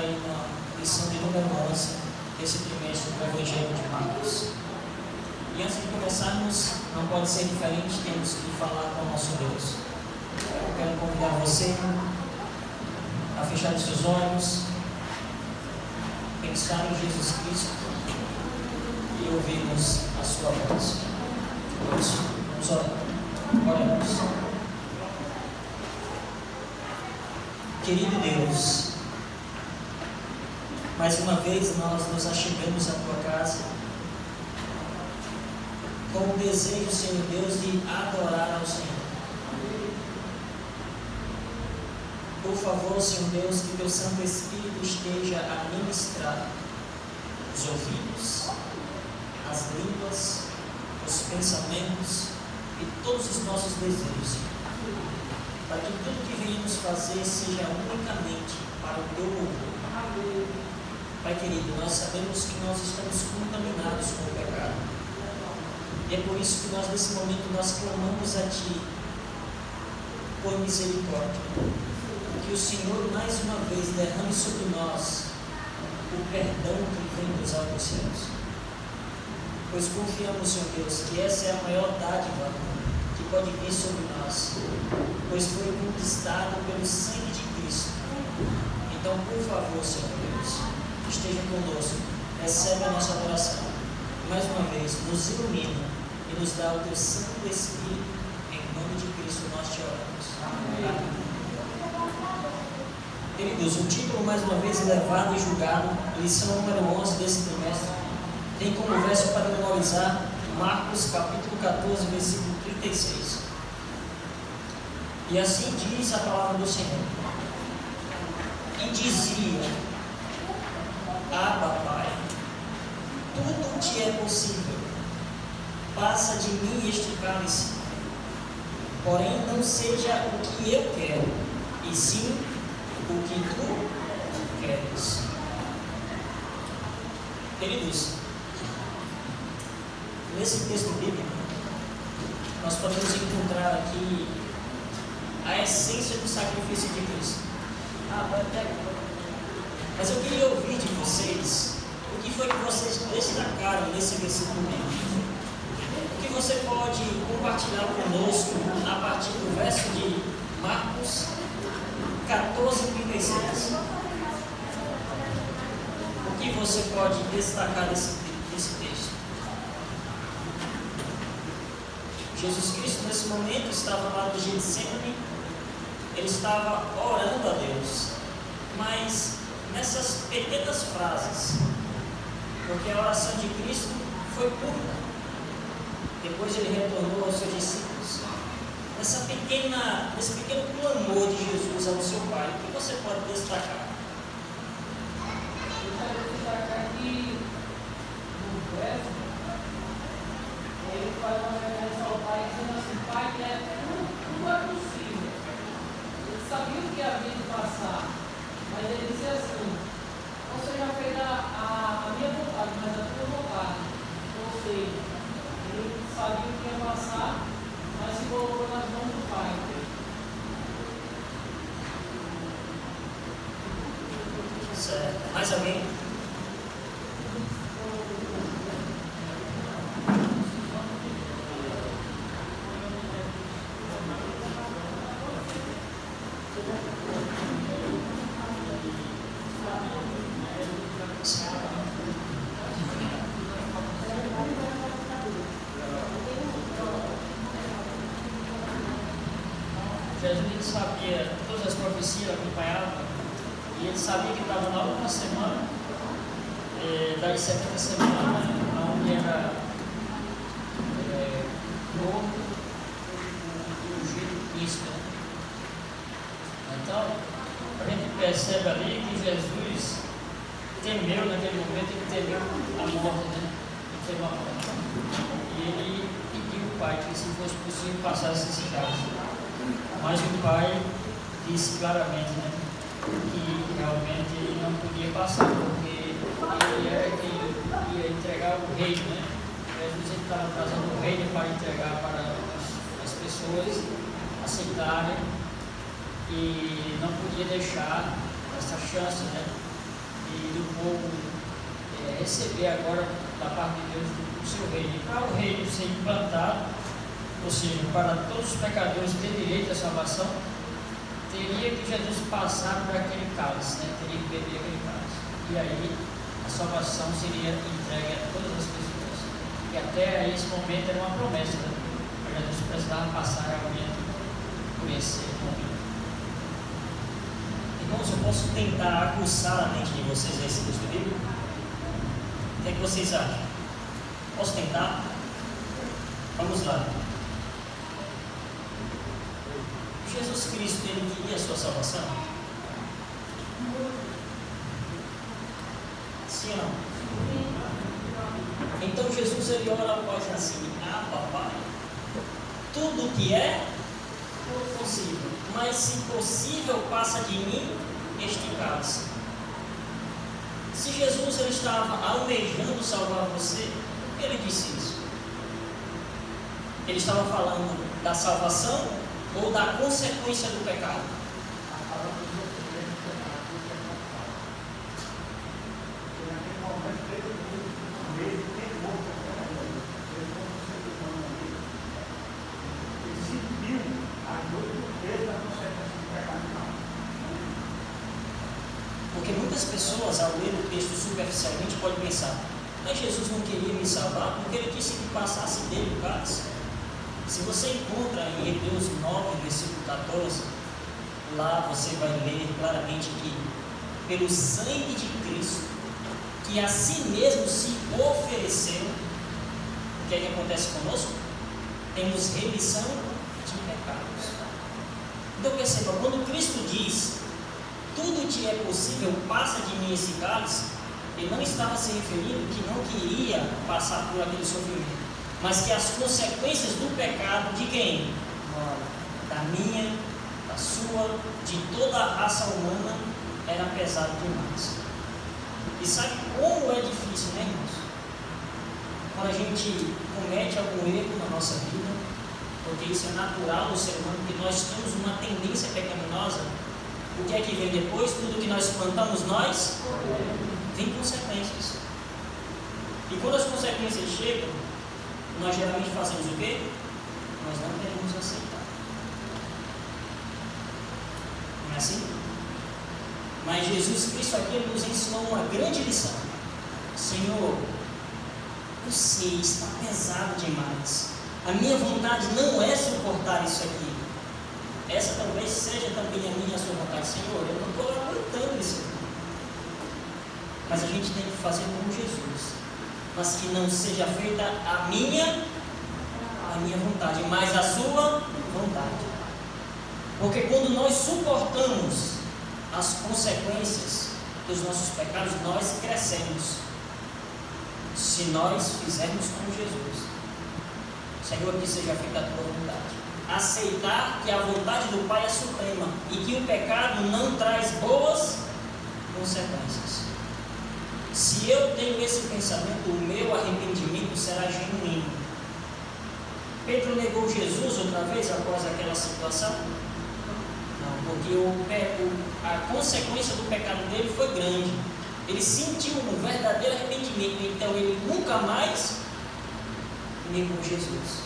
aí na lição de número 11 desse trimestre do Evangelho de Marcos. E antes de começarmos, não pode ser diferente, temos que falar com o nosso Deus. Eu quero convidar você a fechar os seus olhos, pensar em Jesus Cristo e ouvirmos a sua voz. Vamos orar. Oremos. Querido Deus, mais uma vez nós nos achegamos à tua casa com o desejo, Senhor Deus, de adorar ao Senhor. Por favor, Senhor Deus, que teu Santo Espírito esteja a ministrar os ouvidos, as línguas, os pensamentos e todos os nossos desejos, para que tudo que venhamos fazer seja unicamente para o teu louvor. Pai querido, nós sabemos que nós estamos contaminados com o pecado, e é por isso que nós nesse momento nós clamamos a Ti por misericórdia, que o Senhor mais uma vez derrame sobre nós o perdão que vem dos altos céus, pois confiamos, Senhor Deus, que essa é a maior dádiva que pode vir sobre nós, pois foi conquistado pelo sangue de Cristo. Então, por favor, Senhor Deus, esteja conosco, recebe a nossa oração, e mais uma vez nos ilumina e nos dá o teu Santo Espírito. Em nome de Cristo nós te oramos. Amém. Queridos, o título mais uma vez elevado e julgado, lição número 11 desse trimestre, tem como verso para memorizar Marcos capítulo 14, versículo 36. E assim diz a palavra do Senhor: e dizia: Abba, Pai, tudo te é possível, passa de mim este cálice, porém não seja o que eu quero, e sim o que tu queres. Queridos, nesse texto bíblico, nós podemos encontrar aqui a essência do sacrifício de Cristo. Mas eu queria ouvir de vocês o que foi que vocês destacaram nesse versículo bíblico. O que você pode compartilhar conosco a partir do verso de Marcos 14:36. O que você pode destacar desse texto? Jesus Cristo nesse momento estava lá no Getsemane, ele estava orando a Deus, mas nessas pequenas frases, porque a oração de Cristo foi curta, depois ele retornou aos seus discípulos. Nesse pequeno clamor de Jesus ao seu Pai, o que você pode destacar? Eu quero destacar que no verso ele faz uma referência ao Pai dizendo assim: Pai, tudo é possível. Ele sabia o que havia de passar, mas ele dizia assim: não seja feita a minha vontade, mas a tua vontade. Ou seja, ele sabia o que ia passar, mas se colocou nas mãos do Pai. Certo. Mais alguém? Jesus sabia, todas as profecias acompanhavam, e ele sabia que estava na última semana das 70 semanas, onde era novo e ungido Cristo. Então, a gente percebe ali que Jesus temeu naquele momento, ele temeu a morte, né? Ele temeu a morte. E ele pediu ao Pai que, se fosse possível, passasse esse cálice. Mas o Pai disse claramente, né, que realmente ele não podia passar, porque ele era quem ia entregar o reino, né? Jesus estava trazendo o reino para entregar para as pessoas aceitarem, e não podia deixar essa chance, né, e do povo receber agora da parte de Deus o seu reino. E para o reino ser implantado, ou seja, para todos os pecadores ter direito à salvação, teria que Jesus passar por aquele cálice, né? Teria que beber aquele cálice. E aí a salvação seria entregue a todas as pessoas. E até esse momento era uma promessa, né? Mas Jesus precisava passar realmente por esse momento. Irmãos, eu posso tentar aguçar a mente de vocês a esse texto bíblico? O que é que vocês acham? Posso tentar? Vamos lá. Jesus Cristo, ele queria a sua salvação? Sim ou não? Então Jesus, ele ora ao Pai assim: ah, papai, tudo que é possível, mas se possível, passa de mim este cálice. Se Jesus, ele estava almejando salvar você, por que ele disse isso? Ele estava falando da salvação ou da consequência do pecado? Porque muitas pessoas, ao ler o texto superficialmente, podem pensar: mas Jesus não queria me salvar porque ele disse que passasse dele o cálice. Se você encontra em Hebreus 9, versículo 14, lá você vai ler claramente que pelo sangue de Cristo, que a si mesmo se ofereceu, o que é que acontece conosco? Temos remissão de pecados. Então perceba, quando Cristo diz: tudo te é possível, passa de mim esse cálice, ele não estava se referindo que não queria passar por aquele sofrimento, mas que as consequências do pecado de quem? Da minha, da sua, de toda a raça humana, era pesado demais. E sabe como é difícil, né, irmãos? Quando a gente comete algum erro na nossa vida, porque isso é natural no ser humano, porque nós temos uma tendência pecaminosa. O que é que vem depois? Tudo que nós plantamos, nós vem consequências. E quando as consequências chegam, nós geralmente fazemos o quê? Nós não queremos aceitar. Não é assim? Mas Jesus Cristo aqui nos ensinou uma grande lição. Senhor, eu sei, está pesado demais. A minha vontade não é suportar isso aqui. Essa talvez seja também a minha e a sua vontade. Senhor, eu não estou aguentando isso aqui. Mas a gente tem que fazer como Jesus. Mas que não seja feita a minha vontade, mas a sua vontade. Porque quando nós suportamos as consequências dos nossos pecados, nós crescemos. Se nós fizermos como Jesus. Senhor, que seja feita a tua vontade. Aceitar que a vontade do Pai é suprema e que o pecado não traz boas consequências. Se eu tenho esse pensamento, o meu arrependimento será genuíno. Pedro negou Jesus outra vez após aquela situação? Não, porque a consequência do pecado dele foi grande. Ele sentiu um verdadeiro arrependimento, então ele nunca mais negou Jesus.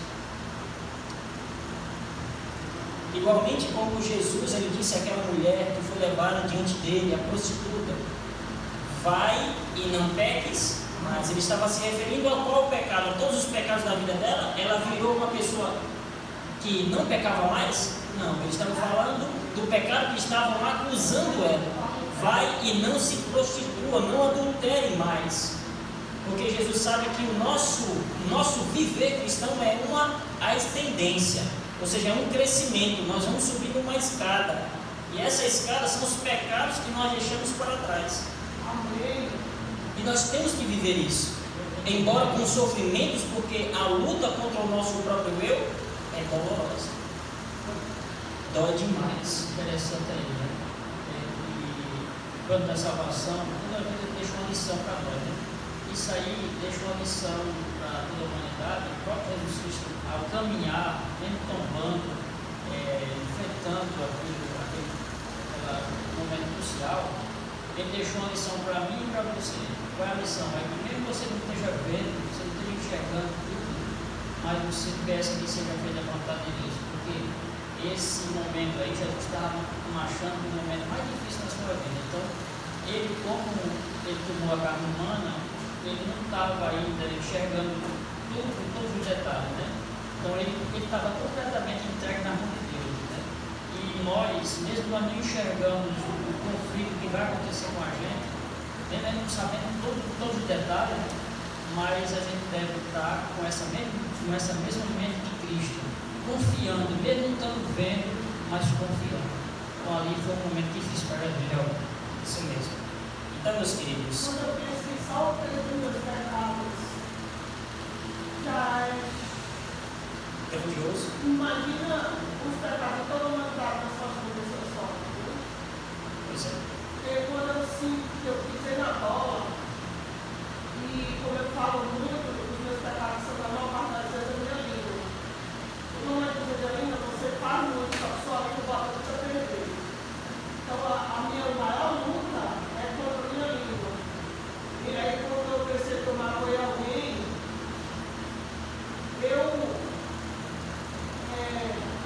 Igualmente como Jesus, ele disse àquela mulher que foi levada diante dele, a prostituta: vai e não peques mais. Ele estava se referindo a qual pecado? A todos os pecados da vida dela. Ela virou uma pessoa que não pecava mais? Não, ele estava falando do pecado que estavam acusando ela. Vai e não se prostitua, não adultere mais. Porque Jesus sabe que o nosso viver cristão é uma ascendência, ou seja, é um crescimento. Nós vamos subindo uma escada, e essa escada são os pecados que nós deixamos para trás. Amém. E nós temos que viver isso, embora com sofrimentos, porque a luta contra o nosso próprio eu é dolorosa, dói demais. Interessante aí, né? E quanto à salvação, toda a vida deixa uma lição para nós, né? Isso aí deixa uma lição para toda a humanidade. O próprio Jesus Cristo, ao caminhar, mesmo tombando, enfrentando aquele momento crucial, ele deixou uma lição para mim e para você. Qual é a lição? É que mesmo você não esteja vendo, você não esteja enxergando tudo, mas você peça que seja feita a vontade de Deus, porque esse momento aí, Jesus estava marchando no momento mais difícil da sua vida. Então, ele, como ele tomou a carne humana, ele não estava ainda enxergando tudo, todos os detalhes, né? Então, ele estava completamente entregue na mão de Deus, né? E nós, mesmo nós não enxergamos o conflito que vai acontecer com a gente, mesmo não sabendo todos os detalhes, mas a gente deve estar com essa mesma mente de Cristo, confiando, mesmo não estando vendo, mas confiando. Então ali foi um momento difícil para Gabriel. Isso mesmo. Então, meus queridos, quando eu penso em só o peso dos meus pecados, já é grandioso. Imagina os pecados de toda a humanidade na sua vida, seu só. Pois é. Porque quando eu sinto que eu pisei na bola, e como eu falo muito, os meus pecados são da maior parte das vezes a minha língua. Quando não é coisa de língua, você faz muito, só que sua língua bota tudo a perder. Então a minha maior luta é contra a minha língua. E aí quando eu percebo que eu magoei alguém,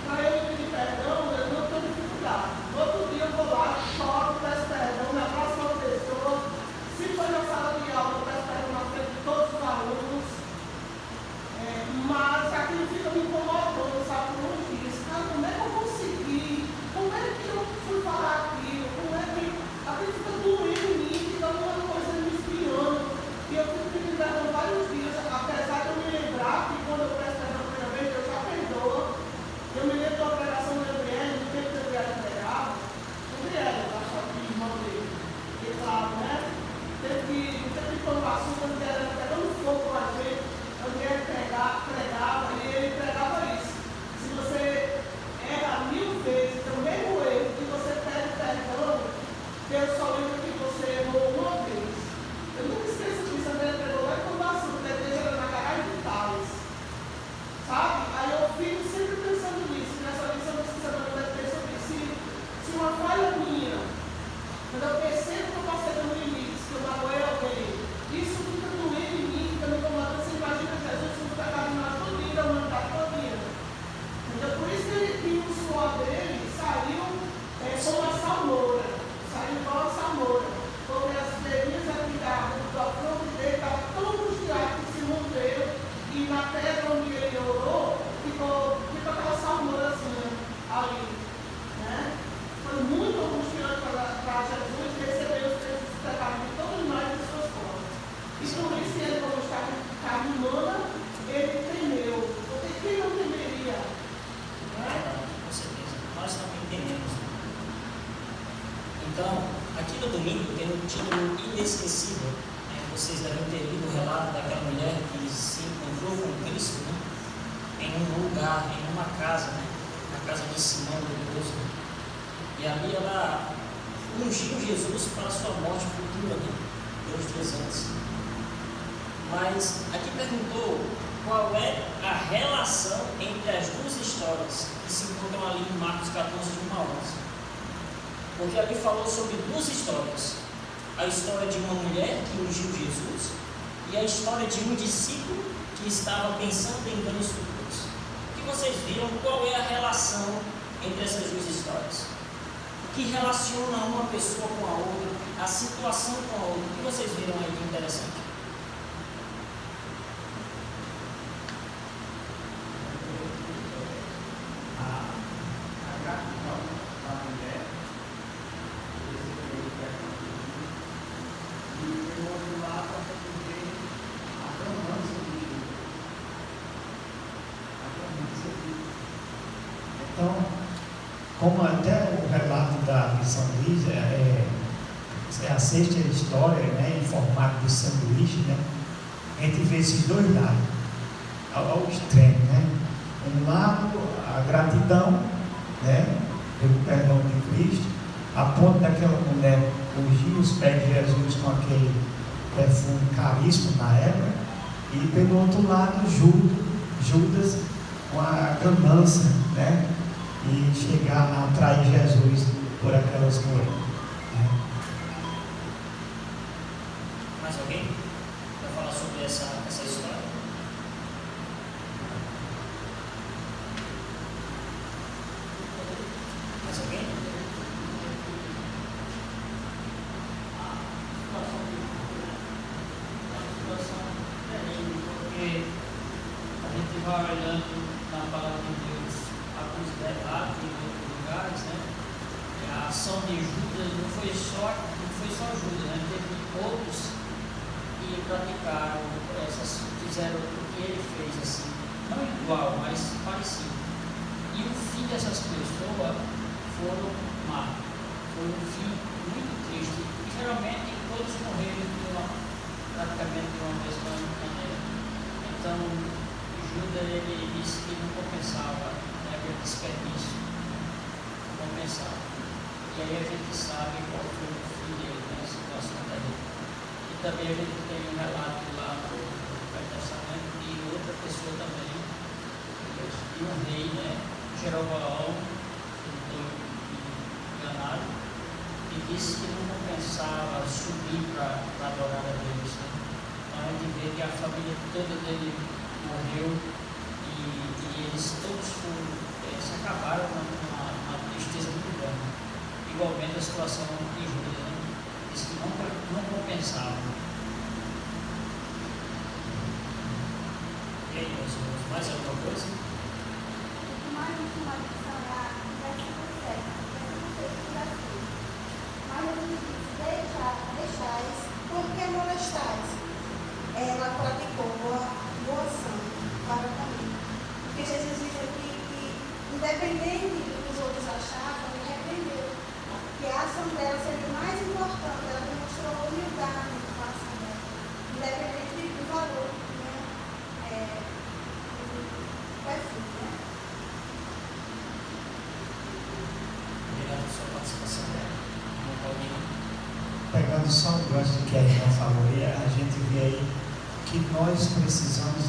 para eu pedir perdão, eu não tenho dificuldade. No outro dia eu vou lá, choro, peço perdão, me abraço a pessoa. Se foi na sala de aula, eu peço perdão na frente de todos os alunos. Mas aquilo fica me incomodando, sabe, por uns dias. Cara, como é que eu consegui? Como é que eu fui falar aquilo? Como é que aquilo fica doendo em mim, fica uma coisa me espiando. E eu fico pedindo perdão vários dias, apesar de eu me lembrar que quando eu peço perdão a primeira vez, Deus já perdoa. Eu me lembro da operação do Gabriel, no tempo que o Gabriel pegava, da sua irmã dele, e claro, né? Teve que pôr o açúcar, o Gabriel era pegando fogo com a gente, o Gabriel pregava, e ele pregava isso. Se você erra 1000 vezes, é o mesmo erro que você pede perdão, Deus só lembra que você errou uma vez. Eu nunca esqueço disso, a André pregou lá em Cambaçu, porque a igreja era na garagem de Tales. Sabe? Aí eu fico sempre pensando nisso, nessa lição que você vai ter sobre se uma falha minha, quando eu percebo que eu passei dos limites, que eu magoei alguém, isso fica doendo em mim, fica me incomodando. Você imagina Jesus com o pecado na sua vida, a humanidade todinha. Então por isso que o suor dele saiu como a salmoura, saiu igual a salmoura, porque as feirinhas aqui da fronte dele estavam tão angustiadas que se morreram, e na pedra onde ele orou, ficou aquela salmourazinha ali, né? Foi muito angustiante para Jesus receber os pecados de todos nós de suas costas. E por isso que ele, como está com carne humana, ele temeu. Porque quem não temeria? Né? Com certeza. Nós também tememos. Então, aqui no domingo tem um título inesquecível. Vocês devem ter lido o relato daquela mulher que se encontrou com Cristo, né? Em um lugar, em uma casa, né? Na casa de Simão do Leproso. E ali ela ungiu Jesus para a sua morte futura, né? 2 dias antes. Mas aqui perguntou qual é a relação entre as duas histórias que se encontram ali em Marcos 14, de 1 a 11. Porque ali falou sobre 2 histórias. A história de uma mulher que ungiu Jesus e a história de um discípulo que estava pensando em ganhos futuros. O que vocês viram? Qual é a relação entre essas 2 histórias? O que relaciona uma pessoa com a outra, a situação com a outra? O que vocês viram aí de interessante? Então, como até o relato da São Luís é a 6ª história, né, em formato de sanduíche, né, a gente vê esses 2 lados, ao extremo, né? Um lado, a gratidão, né, pelo perdão de Cristo, a ponto daquela mulher ungir os pés de Jesus com aquele perfume caríssimo na época, e pelo outro lado, Judas com a ganância, né? E chegar a atrair Jesus por aquelas coisas, né? Mais alguém para falar sobre essa história? Mais alguém? Porque a gente vai olhando na palavra de Deus alguns relatos em outros lugares, né? E a ação de Judas não foi só Judas, né? Teve outros que praticaram fizeram o que ele fez, assim, não igual, mas parecido. E o fim dessas pessoas foi um fim muito triste. E geralmente todos morreram praticamente de uma mesma maneira. Então, Judas ele disse que não compensava, né, aquele desperdício, não compensava. E aí a gente sabe qual foi o fim dele, né, a situação dele. E também a gente tem um relato lá no Velho Testamento de outra pessoa também, de um rei, né, Jeroboão, que foi enganado, e disse que não compensava subir para adorar a Deus, né. Então a gente vê que a família toda dele morreu e eles todos se acabaram numa tristeza muito grande. Igualmente a situação de Judas, né? Diz que não compensava. E aí, meus irmãos, mais alguma coisa? Mais uma lição é a mas ele diz, deixais, porque molestais. Ela praticou boa ação para comigo. Porque Jesus diz aqui que, independente do que os outros achavam, ele repreendeu. Que a ação dela seria mais importante, ela demonstrou humildade com a ação dela. Independente do valor, né? Do perfil, né? Obrigado pela sua participação. Pegando só o gancho que a irmã falou aí, a gente vê aí que nós precisamos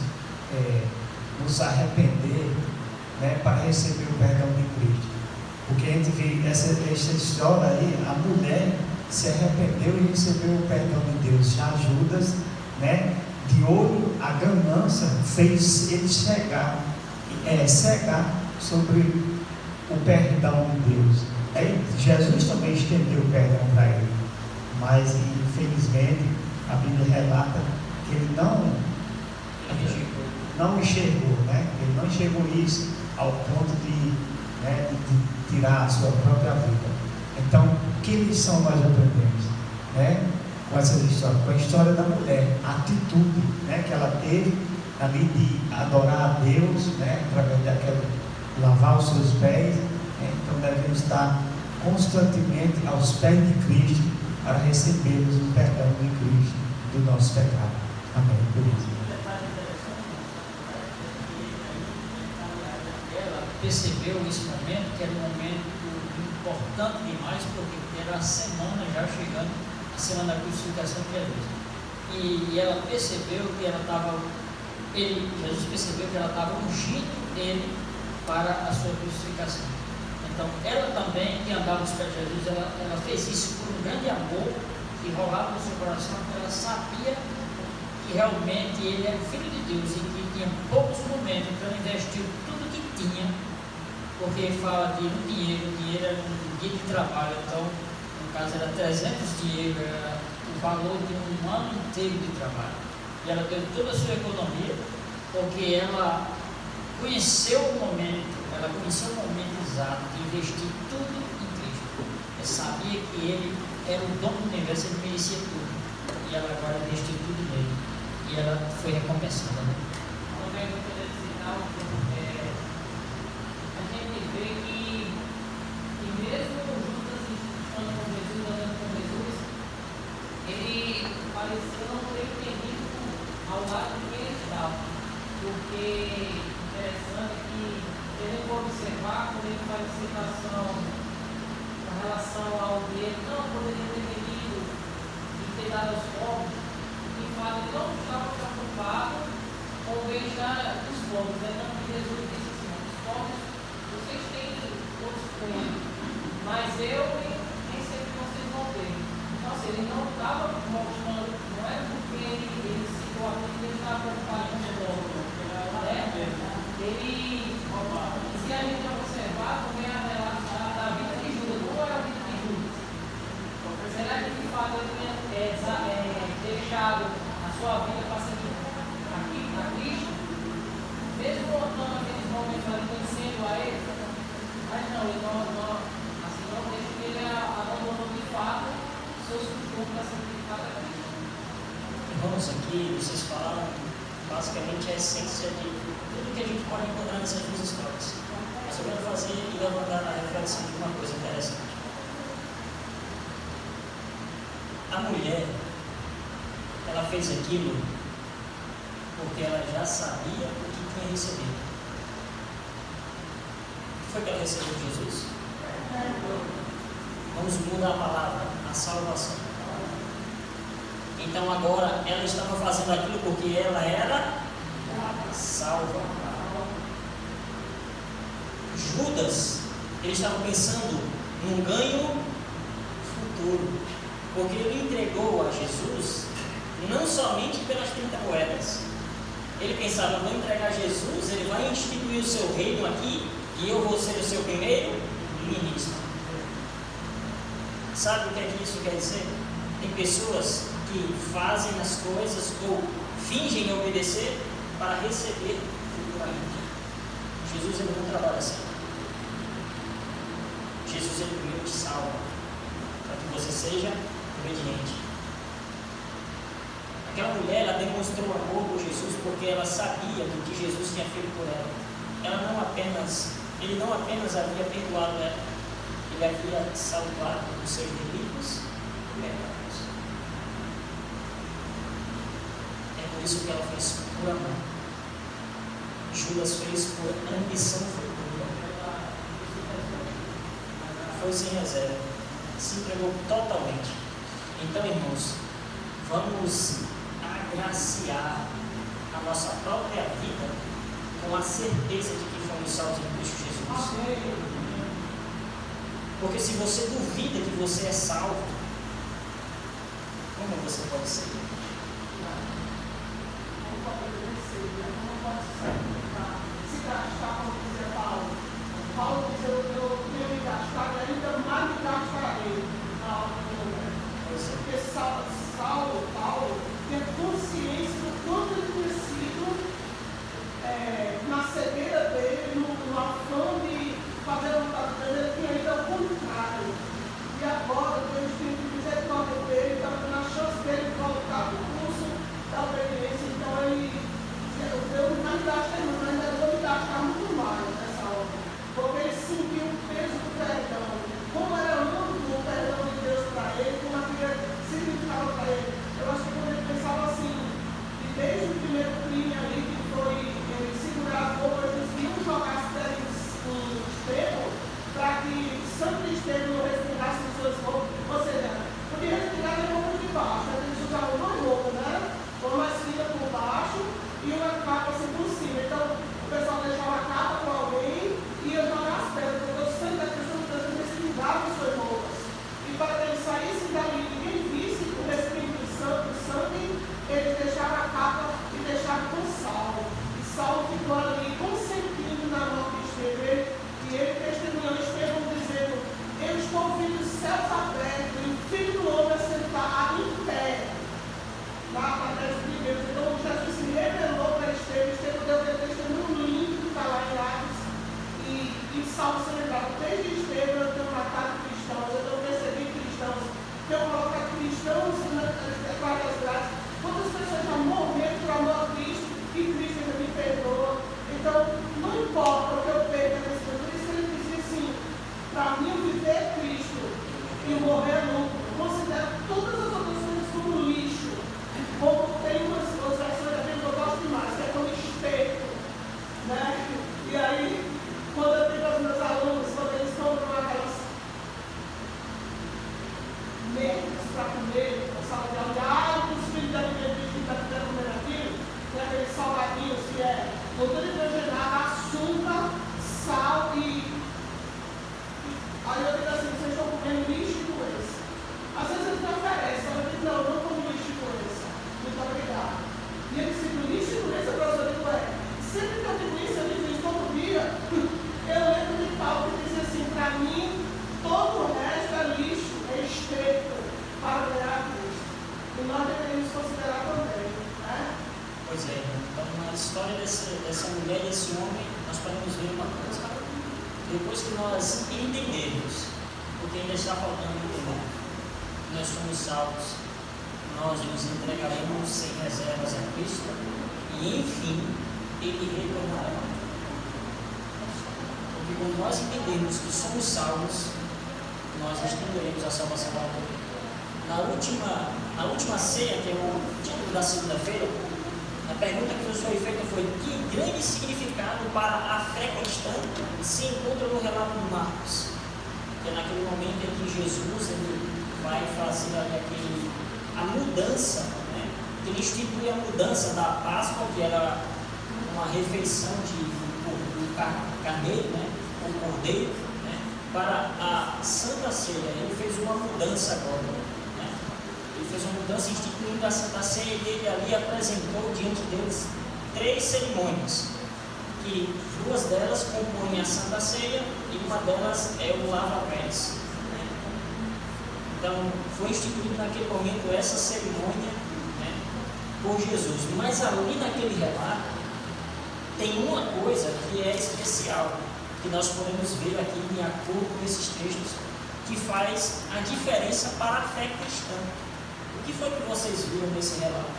nos arrepender, né, para receber o perdão de Cristo. Porque a gente vê essa história aí, a mulher se arrependeu e recebeu o perdão de Deus. Já Judas, né, de olho, a ganância fez ele cegar sobre o perdão de Deus. Aí, Jesus também estendeu o perdão para ele, mas infelizmente a Bíblia relata que ele não enxergou, né? Ele não enxergou isso ao ponto de tirar a sua própria vida. Então, que lição nós aprendemos, né, com essas histórias? Com a história da mulher, a atitude, né, que ela teve ali de adorar a Deus, né, através daquela lavar os seus pés, né? Então devemos estar constantemente aos pés de Cristo para recebermos o perdão de Cristo do nosso pecado. Amém. Por isso. Ela percebeu nesse momento que era um momento importante demais, porque era a semana já chegando, a semana da crucificação de Jesus. E ela percebeu que Jesus percebeu que ela estava ungindo ele para a sua crucificação. Então, ela também, que andava aos pés de Jesus, ela fez isso por um grande amor que rolava no seu coração, porque ela sabia que realmente ele era filho de Deus e que tinha poucos momentos, então ela investiu tudo que tinha, porque fala de um dinheiro, o dinheiro era um dia de trabalho, então, no caso era 300 dinheiro, era o valor de um ano inteiro de trabalho. E ela deu toda a sua economia, porque ela conheceu o momento exato de investir tudo em Cristo. Ela sabia que ele era o dono do universo, ele merecia tudo. E ela agora investiu tudo nele. E ela foi recompensada. Né? Também eu queria citar a gente vê que mesmo Judas estando com Jesus, andando com Jesus, ele pareceu não ter entendido ao lado de quem ele estava. Porque interessante que ele pode observar quando ele faz a citação com relação ao dinheiro, não poderia ter pedido e ter dado aos pobres, e fala que não estava preocupado com o bem-estar dos pobres. Então Jesus disse assim: os pobres, vocês têm todos com ele, mas eu nem sei que vocês vão ter. Então, assim, ele não estava mostrando, não era sua vida está sendo aqui na Cristo, mesmo voltando aqueles momentos ali conhecendo a Ele, mas não, ele não deixa que ele abandonou de fato seus costumes para santificar a Cristo. Irmãos, aqui vocês falaram basicamente a essência de tudo que a gente pode encontrar nessas duas histórias. Mas eu quero fazer e levantar a reflexão de uma coisa interessante. A mulher, ela fez aquilo porque ela já sabia o que tinha recebido. O que foi que ela recebeu de Jesus? Vamos mudar a palavra, a salvação. Então agora ela estava fazendo aquilo porque ela era salva. Judas, ele estava pensando num ganho futuro, porque ele entregou a Jesus não somente pelas 30 moedas. Ele pensava, eu vou entregar a Jesus, ele vai instituir o seu reino aqui e eu vou ser o seu primeiro ministro. Sabe o que é que isso quer dizer? Tem pessoas que fazem as coisas ou fingem obedecer para receber futuramente. Jesus ele não trabalha assim. Jesus ele primeiro te salva para que você seja obediente. Aquela mulher ela demonstrou amor por Jesus porque ela sabia do que Jesus tinha feito por ela. Ele não apenas havia perdoado ela, ele havia salvado os seus delitos e pecados. É por isso que ela fez por amor. Judas fez por ambição futura. Foi sem reserva. Se entregou totalmente. Então, irmãos, vamos agraciar a nossa própria vida com a certeza de que fomos salvos em Cristo Jesus. Porque se você duvida que você é salvo, como você pode ser? Se gastar, como dizia Paulo. Paulo diz, eu tenho me gastado e ainda mais me gastarei na hora do momento. Porque Paulo tem consciência do quanto ele tinha sido na cegueira dele, no afã de fazer a vontade dele, ele tinha ido ao contrário. E agora Deus tem que misericórdia dele, está dando a chance dele de voltar para o curso da obediência. Então Deus não me gasta muito, mas ainda vou me gastar muito mais nessa hora. Porque ele sentiu o peso do perdão. Como era amplo o perdão de Deus para ele, como aquilo significava história dessa mulher e desse homem, nós podemos ver uma coisa. Depois que nós entendemos, porque ainda está faltando entender, nós somos salvos, nós nos entregaremos sem reservas a Cristo e, enfim, Ele retornará. Porque quando nós entendemos que somos salvos, nós estenderemos a salvação para o mundo. Na última ceia, que é o título da segunda-feira, a pergunta que nos foi feita foi: que grande significado para a fé cristã se encontra no relato de Marcos? Que é naquele momento em que Jesus ele vai fazer ali a mudança, né? Ele institui a mudança da Páscoa, que era uma refeição de carneiro, né? Com cordeiro, né? Para a Santa Ceia. Ele fez uma mudança agora. Fez uma mudança instituindo a Santa Ceia e ele ali apresentou diante deles 3 cerimônias, que 2 delas compõem a Santa Ceia e uma delas é o lava-pés. Né? Então, foi instituído naquele momento essa cerimônia, né, por Jesus. Mas ali naquele relato tem uma coisa que é especial, que nós podemos ver aqui de acordo com esses textos, que faz a diferença para a fé cristã. O que foi que vocês viram nesse relato?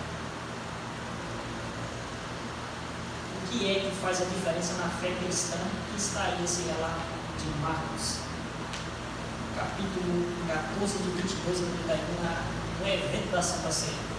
O que é que faz a diferença na fé cristã que está aí nesse relato de Marcos, capítulo 14, de 22 a 31, no evento da Santa Ceia?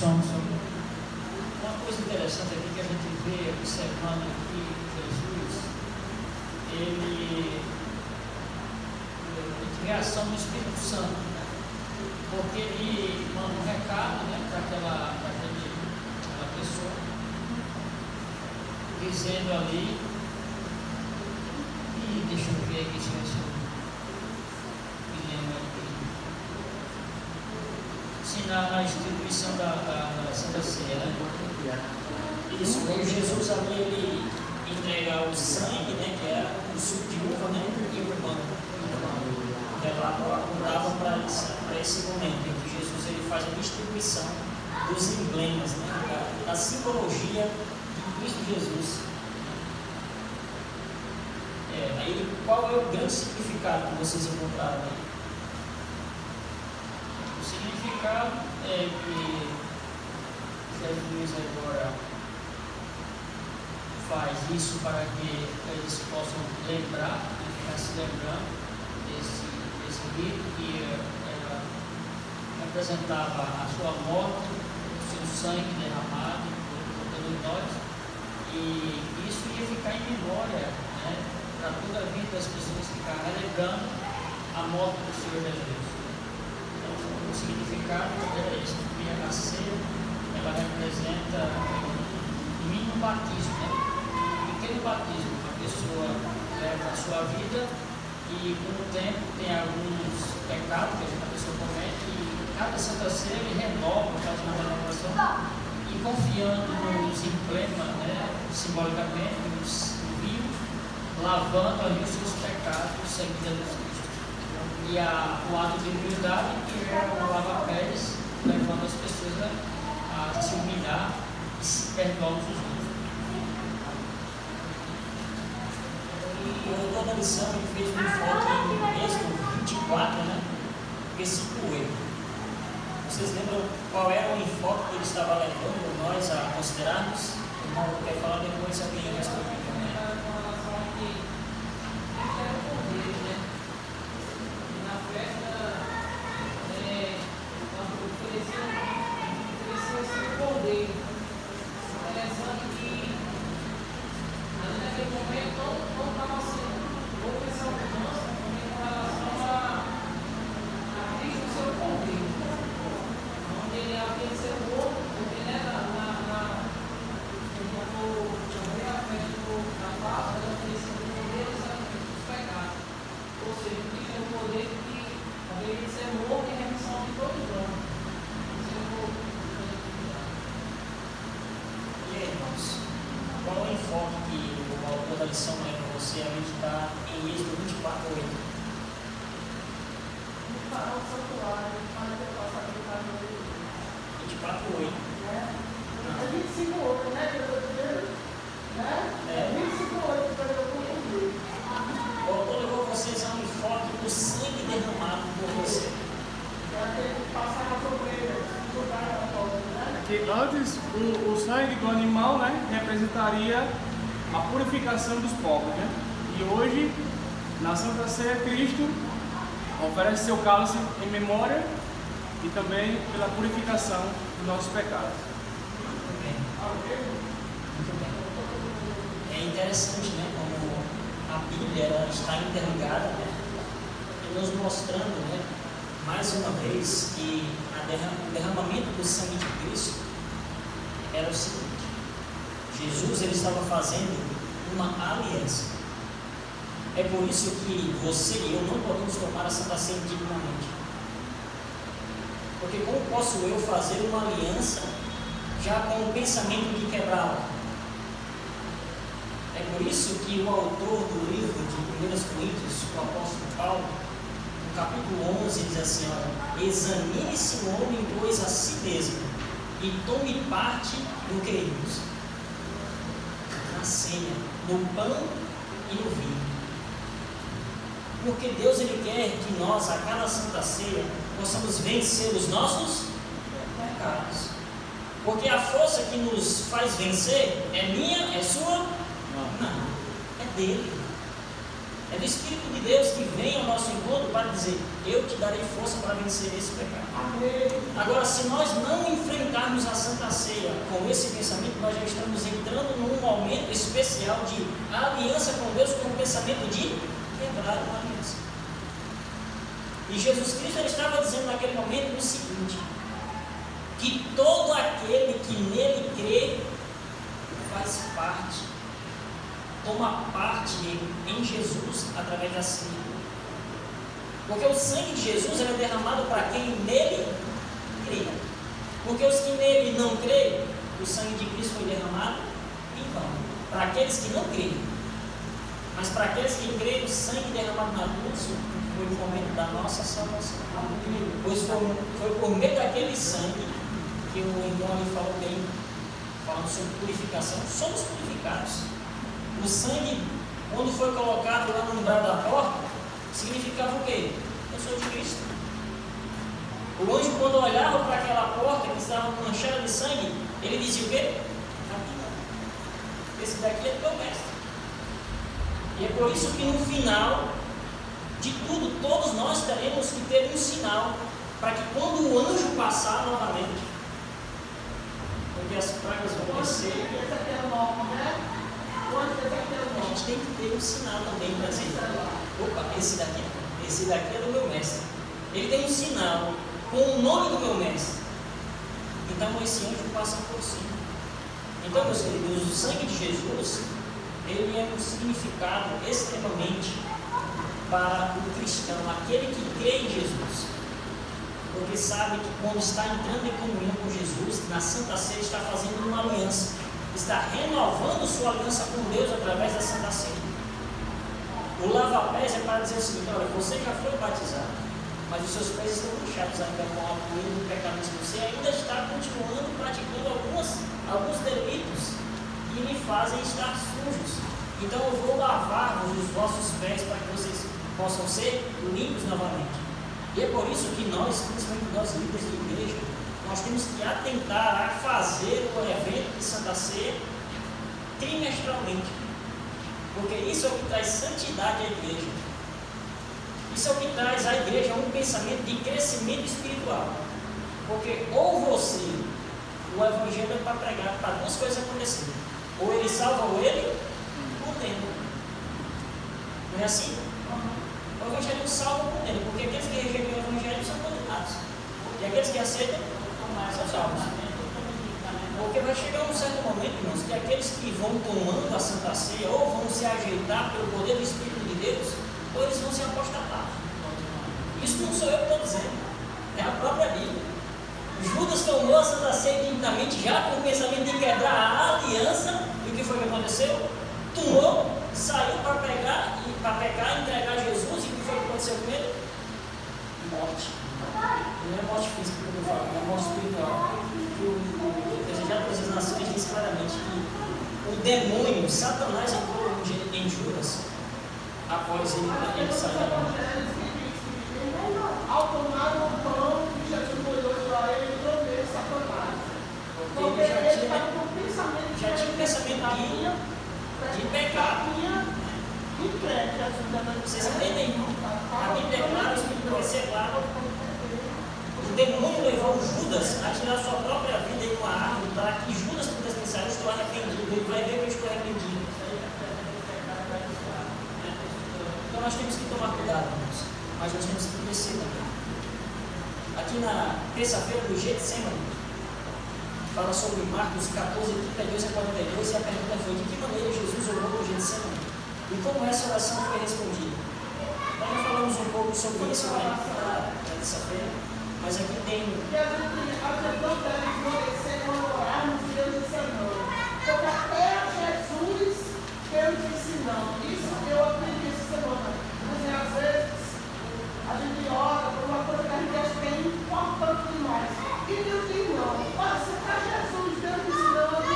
Uma coisa interessante aqui que a gente vê observando aqui Jesus, ele vê a ação do Espírito Santo, porque ele manda um recado, né, para aquela pessoa, dizendo ali, e deixa eu ver aqui se eu me lembro aqui. Sim, na instituição da Santa Ceia, né? Isso, quando Jesus ali ele entrega o sangue, né, que era o suco de uva, né, e o pão. O relato apontava para esse momento em que Jesus ele faz a distribuição dos emblemas, né, da simbologia de Cristo Jesus. Aí, qual é o grande significado que vocês encontraram aí? O significado é que Jesus agora faz isso para que eles possam lembrar, ficar se lembrando desse rito que representava a sua morte, o seu sangue derramado por todos nós, e isso ia ficar em memória, né, para toda a vida das pessoas ficar relembrando a morte do Senhor Jesus. Então, o significado era esse, porque a ceia ela representa o mínimo batismo, né? Um pequeno batismo, a pessoa leva a sua vida e com o tempo tem alguns pecados que a pessoa comete e cada Santa Ceia ele renova, faz uma renovação e confiando nos emblemas, né, simbolicamente, no vinho, lavando ali os seus pecados sem Jesus Cristo. E o ato de humildade que é o lava-pés, levando as pessoas a se humilhar e se perdoar uns aos outros. E o autor da lição ele fez um enfoque em Êxodo 24, né? Versículo 8. Vocês lembram qual era o enfoque que ele estava levando nós a considerarmos? O irmão quer falar depois, se alguém responder. Ele é aquele ser humano. enfoque que o autor da lição leva você a meditar em Êxodo 24:8. O santuário, mas eu posso aplicar no 24:8. É 25:8, né? Que eu estou dizendo? Né? É 25:8 que eu confundi. O autor levou vocês a um enfoque do sangue derramado por você. Já tem que passar na sobreira, jogar na porta, né? Que antes o sangue do animal, né, representaria a purificação dos povos, né? E hoje, na Santa Ceia, Cristo oferece seu cálice em memória e também pela purificação dos nossos pecados. Muito bem. Muito bem. É interessante, né, como a Bíblia ela está interligada, né, e nos mostrando, né, mais uma vez que o derramamento do sangue de Cristo era o seguinte: Jesus ele estava fazendo uma aliança. É por isso que você e eu não podemos tomar a Santa Ceia indignamente. Porque como posso eu fazer uma aliança já com o pensamento de quebrá-la? É por isso que o autor do livro de 1 Coríntios, o apóstolo Paulo, no capítulo 11, diz assim: olha, examine-se o homem, pois, a si mesmo, e tome parte no que, irmãos? Na ceia, no pão e no vinho. Porque Deus ele quer que nós, a cada Santa Ceia, possamos vencer os nossos pecados. Porque a força que nos faz vencer é minha, é sua? Não, é dele. É do Espírito de Deus que vem ao nosso encontro para dizer: eu te darei força para vencer esse pecado. Amém. Agora, se nós não enfrentarmos a Santa Ceia com esse pensamento, nós já estamos entrando num momento especial de aliança com Deus, com o pensamento de quebrar uma aliança. E Jesus Cristo ele estava dizendo naquele momento o seguinte: que todo aquele que nele crê faz parte, toma parte em Jesus através da ceia. Porque o sangue de Jesus é derramado para quem nele crê. Porque os que nele não creem, o sangue de Cristo foi derramado em vão. Para aqueles que não creem. Mas para aqueles que creem, o sangue derramado na cruz foi o momento da nossa salvação. Pois foi por meio daquele sangue que o irmão ali falou bem, falando sobre purificação. Somos purificados. O sangue, quando foi colocado lá no umbral da porta, significava o quê? Eu sou de Cristo. O anjo, quando olhava para aquela porta que estava manchada de sangue, ele dizia o quê? Aqui não. Esse daqui é do meu mestre. E é por isso que no final de tudo, todos nós teremos que ter um sinal, para que quando o anjo passar novamente, porque as pragas vão descer, Esse aqui é o nome, né? a gente tem que ter um sinal também para dizer: opa, esse daqui é do meu mestre. Ele tem um sinal com o nome do meu mestre. Então esse anjo passa por cima. Então, meus queridos, o sangue de Jesus, ele é um significado extremamente para o cristão, aquele que crê em Jesus. Porque sabe que quando está entrando em comunhão com Jesus, na Santa Ceia está fazendo uma aliança. Está renovando sua aliança com Deus através da Santa Ceia. O lava-pés é para dizer o seguinte: olha, você já foi batizado, mas os seus pés estão manchados ainda com a poeira do pecado. Você ainda está continuando praticando alguns delitos que lhe fazem estar sujos. Então eu vou lavar os vossos pés para que vocês possam ser limpos novamente. E é por isso que nós, principalmente nós líderes de igreja, nós temos que atentar a fazer o evento de Santa Ceia trimestralmente. Porque isso é o que traz santidade à igreja. Isso é o que traz à igreja um pensamento de crescimento espiritual. Porque ou você, o evangelho é para pregar, para duas coisas acontecerem: ou ele salva ou ele condena. Não é assim? O evangelho salva ou condena, porque aqueles que rejeitam o evangelho são condenados. E aqueles que aceitam são salvos. Porque vai chegar um certo momento, irmãos, que aqueles que vão tomando a Santa Ceia, ou vão se ajeitar pelo poder do Espírito de Deus, ou eles vão se apostatar. Isso não sou eu que estou dizendo, é a própria Bíblia. Judas tomou a Santa Ceia dignamente, já com o pensamento de quebrar a aliança, e o que foi que aconteceu? Tomou, saiu para pegar e entregar Jesus, e o que foi que aconteceu com ele? Morte. Não é morte física que eu falo, é morte espiritual. O Desejado das Nações diz claramente que o demônio, Satanás, entrou em Judas após ele sair da morte. Ao tomar o pão que Jesus molhou para ele, entrou nele Satanás. Porque ele estava com o pensamento já tinha o pensamento de pecado. Vocês entendem? A Bíblia é clara, o Espírito vai ser claro. O demônio levou Judas a tirar sua própria vida em uma árvore para que Judas pudesse pensar: eu estou arrependido. Ele vai ver que eu estou arrependido. Então nós temos que tomar cuidado, irmãos. Mas nós temos que conhecer também. Aqui na terça-feira do Getsemane, fala sobre Marcos 14, 32 a 42, e a pergunta foi: de que maneira Jesus orou no Getsemane? E como essa oração foi respondida? Nós já falamos um pouco sobre isso na terça-feira, mas aqui tem. E a gente não deve esmorecer quando orarmos e Deus ensinou. Porque até Jesus Deus ensinou. Isso eu aprendi essa semana. Mas às vezes a gente ora por uma coisa que a gente acha que é importante demais. E Deus diz não. Pode ser para Jesus, Deus ensinando,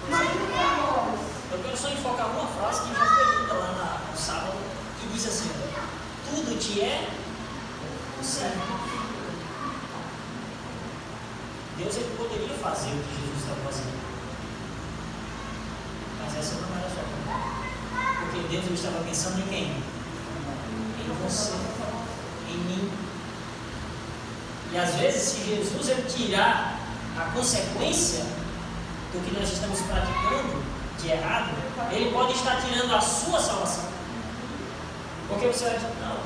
mas não para nós. Eu quero só enfocar uma frase que já foi lida lá no sábado, que diz assim: tudo te é possível. Deus ele poderia fazer o que Jesus estava fazendo, mas essa não era a sua vontade, porque Deus ele estava pensando em quem? Em você, em mim. E às vezes, se Jesus ele tirar a consequência do que nós estamos praticando de errado, ele pode estar tirando a sua salvação. Porque você vai dizer: não,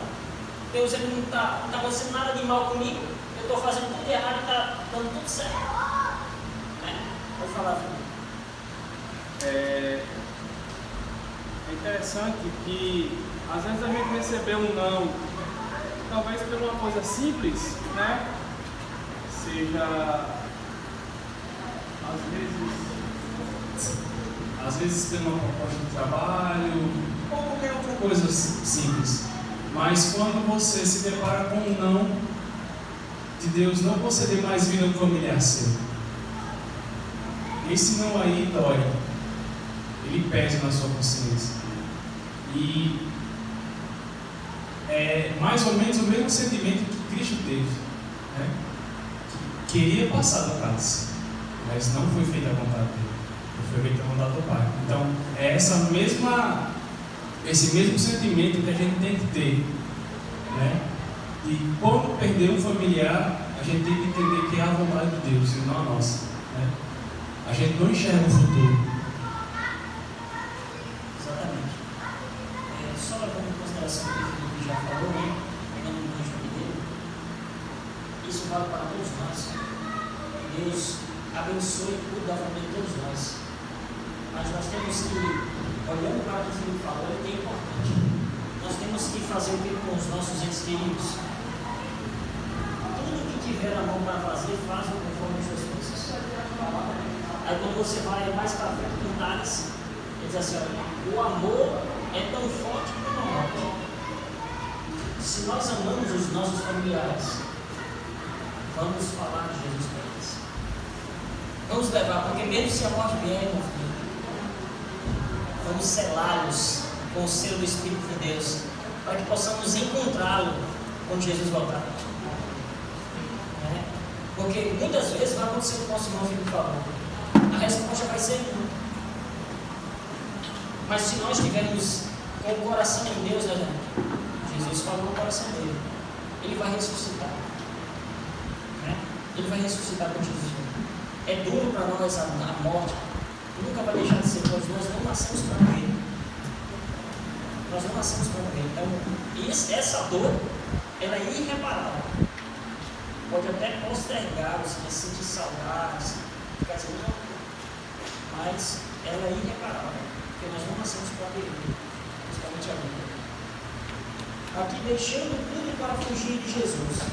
Deus ele não está fazendo nada de mal comigo, eu estou fazendo tudo errado e está dando tudo certo. Vou falar, filho. É interessante que às vezes a gente recebeu um não, talvez por uma coisa simples, né? Seja às vezes tendo uma proposta de trabalho ou qualquer outra coisa simples. Mas quando você se depara com um não de Deus não conceder mais vida ao familiar seu, esse não aí dói, ele pesa na sua consciência. E é mais ou menos o mesmo sentimento que Cristo teve, né? Que queria passar do cálice, mas não foi feita a vontade dele, foi feita a vontade do Pai. Então é esse mesmo sentimento que a gente tem que ter, né? E quando perder um familiar, a gente tem que entender que é a vontade de Deus e não a nossa, né? A gente não enxerga o futuro. Exatamente. Só levando em consideração o que o Felipe já falou, né? Pegando um gancho dele, isso vale para todos nós. Deus abençoe e cuide da família de todos nós. Mas nós temos que, olhando para o que o Felipe falou, é importante. Nós temos que fazer o que com os nossos entes queridos? Tudo que tiver na mão para fazer, faz-o conforme as suas forças. Aí quando você vai mais para frente do Tales, ele diz assim: olha, o amor é tão forte como a morte. Se nós amamos os nossos familiares, vamos falar de Jesus para eles. Vamos levar, porque mesmo se a morte vier, meu filho, vamos selá-los com o selo do Espírito de Deus, para que possamos encontrá-lo quando Jesus voltar. Porque muitas vezes vai acontecer o que o nosso irmão Felipe falou. A resposta vai ser não. Mas se nós estivermos com o coração em Deus, né, Jesus falou no coração dele, ele vai ressuscitar. Ele vai ressuscitar com Jesus. É duro para nós a morte, nunca vai deixar de ser, pois nós não nascemos para morrer. Nós não nascemos para morrer. Então, essa dor, ela é irreparável. Pode até postergar, você vai se sentir saudade, ficar assim, não, mas ela é irreparável, porque nós não nascemos para viver, principalmente a vida. Aqui, deixando tudo para fugir de Jesus.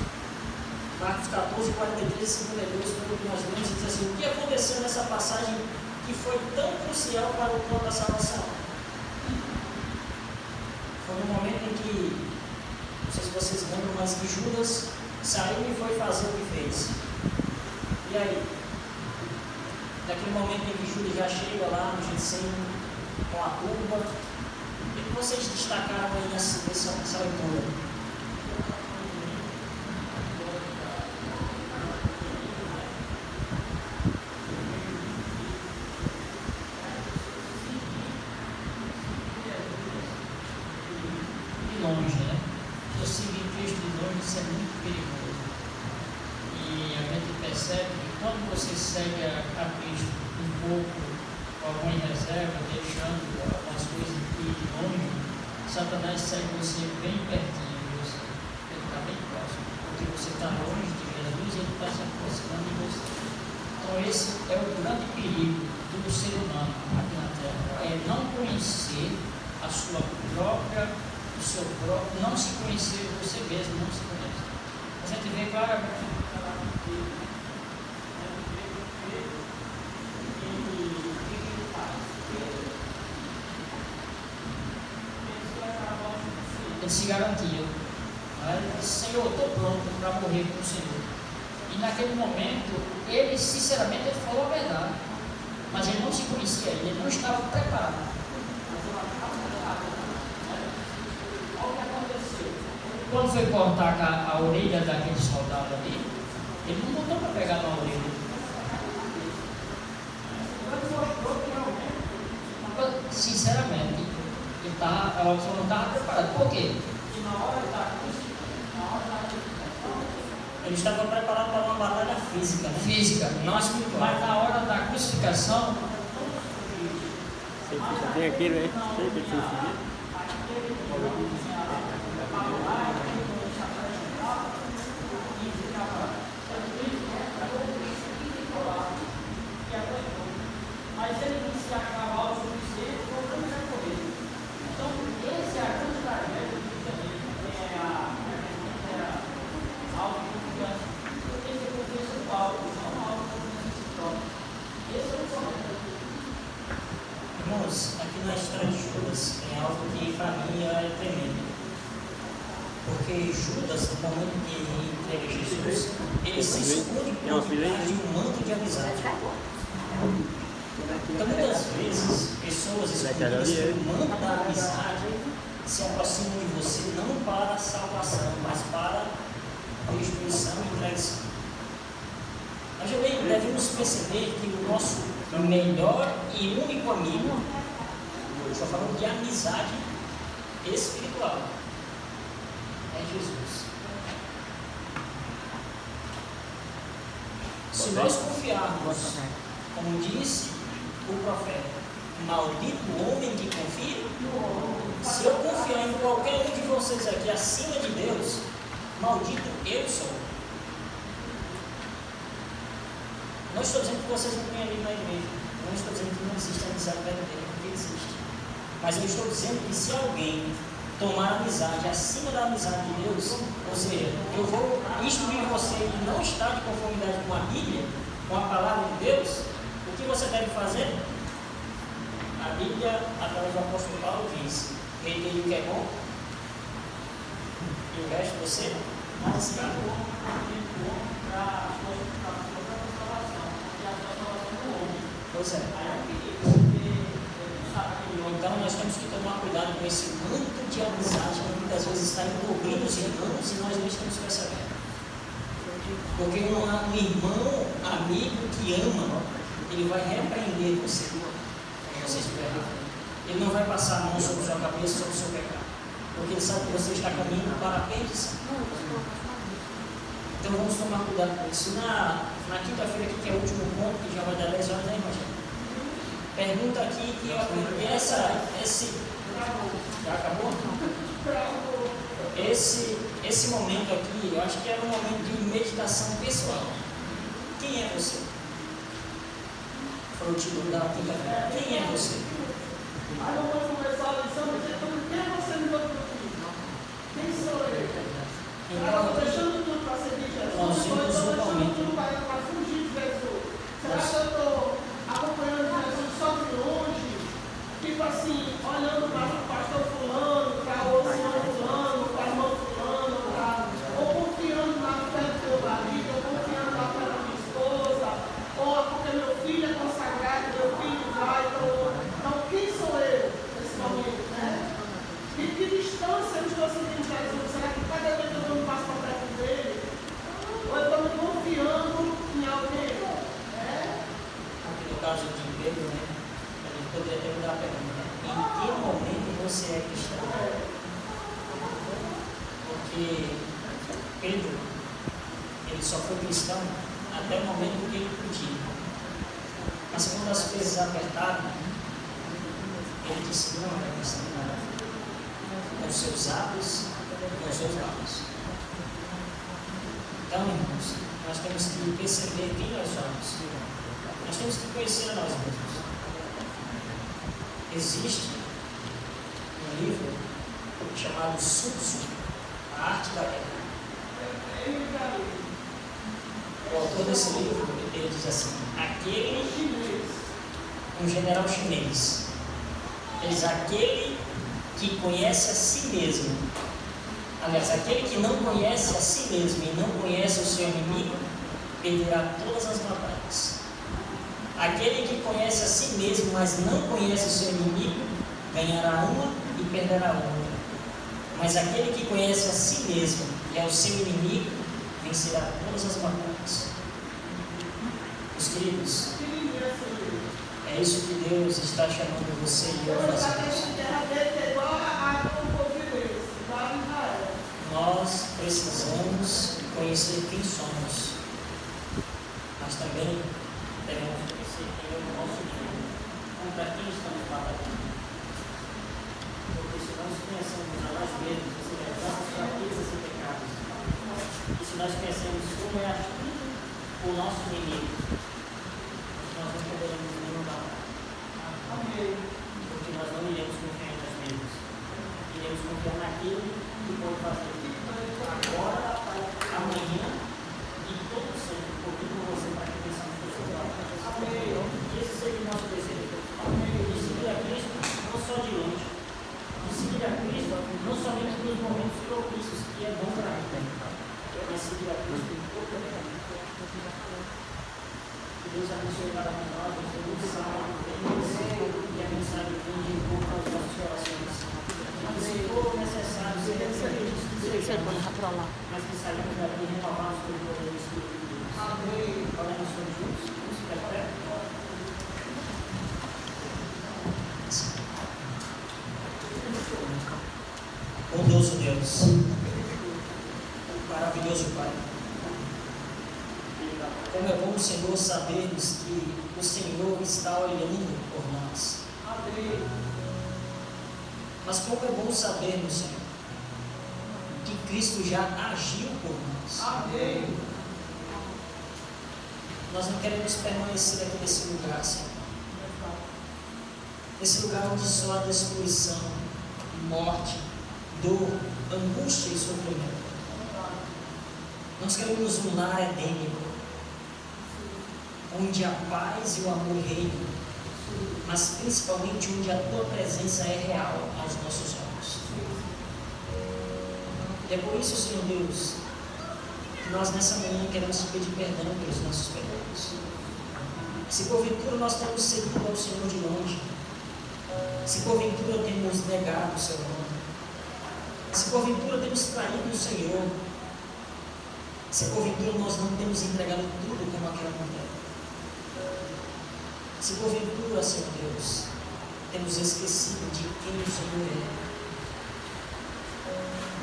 Marcos 14, 43 e 52, quando nós lemos, diz assim: o que aconteceu nessa passagem que foi tão crucial para o plano da salvação? Foi no momento em que, não sei se vocês lembram, mas que Judas saiu e foi fazer o que fez. E aí? Naquele momento em que Judas já chega lá no Getsemane com a turba, o que vocês destacaram aí nessa leitura? Longe, né? Eu seguir Cristo de longe, isso é muito perigoso. E a gente percebe que quando você segue a Cristo um pouco, com alguma reserva, deixando algumas coisas de longe, Satanás segue você bem pertinho de você. Ele está bem próximo, porque você está longe de Jesus e ele está se aproximando de você. Então esse é o grande perigo do ser humano aqui na Terra, é não conhecer a sua própria, o seu próprio, não se conhecer você mesmo, não se conhece. A gente vê claramente que ele faz. Ele se garantia. Ele disse: Senhor, estou pronto para morrer com o Senhor. E naquele momento, ele sinceramente ele falou a verdade, mas ele não se conhecia, ele não estava preparado. Quando foi cortar a orelha daquele soldado ali, ele não botou para pegar na orelha. Sinceramente, ela não estava preparada. Por quê? Porque na hora da crucificação, ele estava preparado para uma batalha física, né? Física, não espiritual. Mas na hora da crucificação, tem aqui, né? mas ele não se acabava o suficiente, voltamos a correr. Então, esse é a grande tragédia do cristianismo, a autoconfiança. Porque esse é o contexto do Paulo, não a autoconfiança própria. Esse é o problema. Irmãos, aqui na história de Judas tem algo que para mim é tremendo. Porque Judas, no momento que ele entrega Jesus, ele se esconde por detrás de um manto de amizade. Então, muitas vezes, pessoas escondidas pelo manto da amizade se aproximam de você não para a salvação, mas para a destruição e traição. Nós devemos perceber que o nosso melhor e único amigo, eu estou falando de amizade espiritual, é Jesus. Se nós confiarmos, como disse o profeta, maldito o homem que confia. Se eu confiar em qualquer um de vocês aqui acima de Deus, maldito eu sou. Não estou dizendo que vocês não têm ali na igreja, não estou dizendo que não existe amizade verdadeira, porque existe. Mas eu estou dizendo que se alguém tomar amizade acima da amizade de Deus, ou seja, eu vou instruir você e não estar de conformidade com a Bíblia, com a palavra de Deus, o que você deve fazer? A Bíblia, através do apóstolo Paulo, diz: retenha o que é bom e o resto você não se dá bom para a sua salvação, porque a sua salvação é do homem. Pois é. Então nós temos que tomar cuidado com esse manto de amizade que muitas vezes está envolvendo os irmãos e nós não estamos percebendo. Porque um irmão, amigo que ama, ele vai repreender você quando você estiver errado. Ele não vai passar a mão sobre sua cabeça, sobre o seu pecado, porque ele sabe que você está caminhando para a perdição. Então vamos tomar cuidado com isso. Na quinta-feira aqui, que é o último ponto, que já vai dar 10 horas, né, irmão? Pergunta aqui que já acabou? Esse momento aqui, eu acho que era um momento de meditação pessoal. Quem é você? Foi o título da quinta-feira. Quem é você? Aí eu vou começar a lição dizendo: quem é você no meu filho? Quem sou eu? Então, eu estou deixando tudo para seguir Jesus. Nós Eu estou vimos deixando tudo para fugir de Jesus. Será que eu estou acompanhando Jesus? caso de Pedro, né? A gente poderia até mudar a pergunta. Em que momento você é cristão? Porque Pedro, ele só foi cristão até o momento que ele podia. Mas quando as coisas apertaram, ele disse: não é cristão, com seus atos, com seus lábios. Então, irmãos, nós temos que perceber quem nós somos. Nós temos que conhecer a nós mesmos. Existe um livro chamado Sun Tzu, A Arte da Guerra. O autor desse livro, ele diz assim: um general chinês, ele diz: aquele que conhece a si mesmo, aliás, aquele que não conhece a si mesmo e não conhece o seu inimigo, perderá todas as batalhas. Aquele que conhece a si mesmo, mas não conhece o seu inimigo, ganhará uma e perderá outra. Mas aquele que conhece a si mesmo e é o seu inimigo, vencerá todas as batalhas. Meus queridos, é isso que Deus está chamando você e eu a fazer. Nós precisamos conhecer quem somos, mas também devemos conhecer quem é o nosso inimigo, contra quem estamos batalhando. Porque se nós conhecemos a nós mesmos, ou seja, as nossas fraquezas e pecados, e se nós conhecemos como é o nosso inimigo, nós não poderemos nenhuma batalha. Porque nós não iremos confiar em nós mesmos. Iremos confiar naquilo que pode fazer agora, amanhã e todo sempre, porque com você para que pensamos que você vai. Que esse seja o nosso desejo. De seguir a Cristo, não só de longe. De seguir a Cristo, não somente nos momentos propícios, que é bom para mim, mas seguir a Cristo em todo o tempo. Que Deus abençoe cada um de nós, Deus abençoe e a mensagem vem de encontro aos nossos corações. Se for necessário, se mas que saímos daqui renovados pelo poder do Espírito de Deus. Amém. Oremos juntos. Vamos ficar de pé. Bondoso Deus, maravilhoso Pai, como é bom, Senhor, sabermos que o Senhor está olhando por nós. Amém. Mas como é bom sabermos, Senhor, que Cristo já agiu por nós. Amém. Nós não queremos permanecer aqui nesse lugar, Senhor. Nesse lugar onde só há destruição, morte, dor, angústia e sofrimento. Nós queremos um lar edênico, onde a paz e o amor reinam, mas principalmente onde a Tua presença é real aos nossos olhos. E é por isso, Senhor Deus, que nós nessa manhã queremos te pedir perdão pelos nossos pecados. Se porventura nós temos seguido ao Senhor de longe, se porventura temos negado o Seu nome, se porventura temos traído o Senhor, se porventura nós não temos entregado tudo como aquela mulher, se porventura, Senhor Deus, temos esquecido de quem o Senhor é,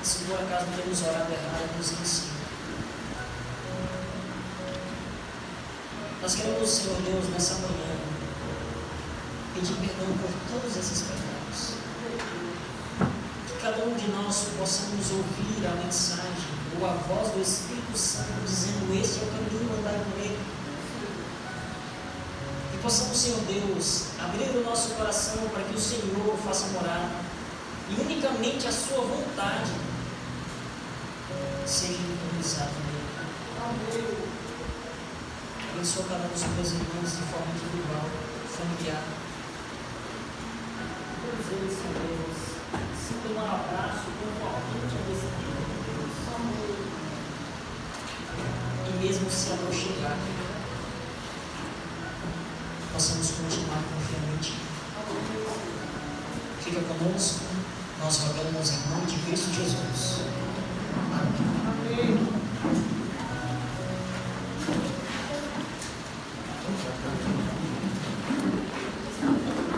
se por acaso temos orado errado, nos ensina. Nós queremos, Senhor Deus, nessa manhã, pedir perdão por todos esses pecados. Que cada um de nós possamos ouvir a mensagem ou a voz do Espírito Santo dizendo: este é o caminho, andai por ele. E possamos, Senhor Deus, abrir o nosso coração para que o Senhor faça morada e unicamente a sua vontade seja realizada nele. Amém. Abençoa cada um dos meus irmãos de forma individual, familiar. Todos eles, Senhor Deus, sintam um abraço confortante desse Deus. E mesmo se aproximar, possamos continuar confiando em Ti. Fica conosco, nós rogamos em nome de Cristo Jesus. Amém.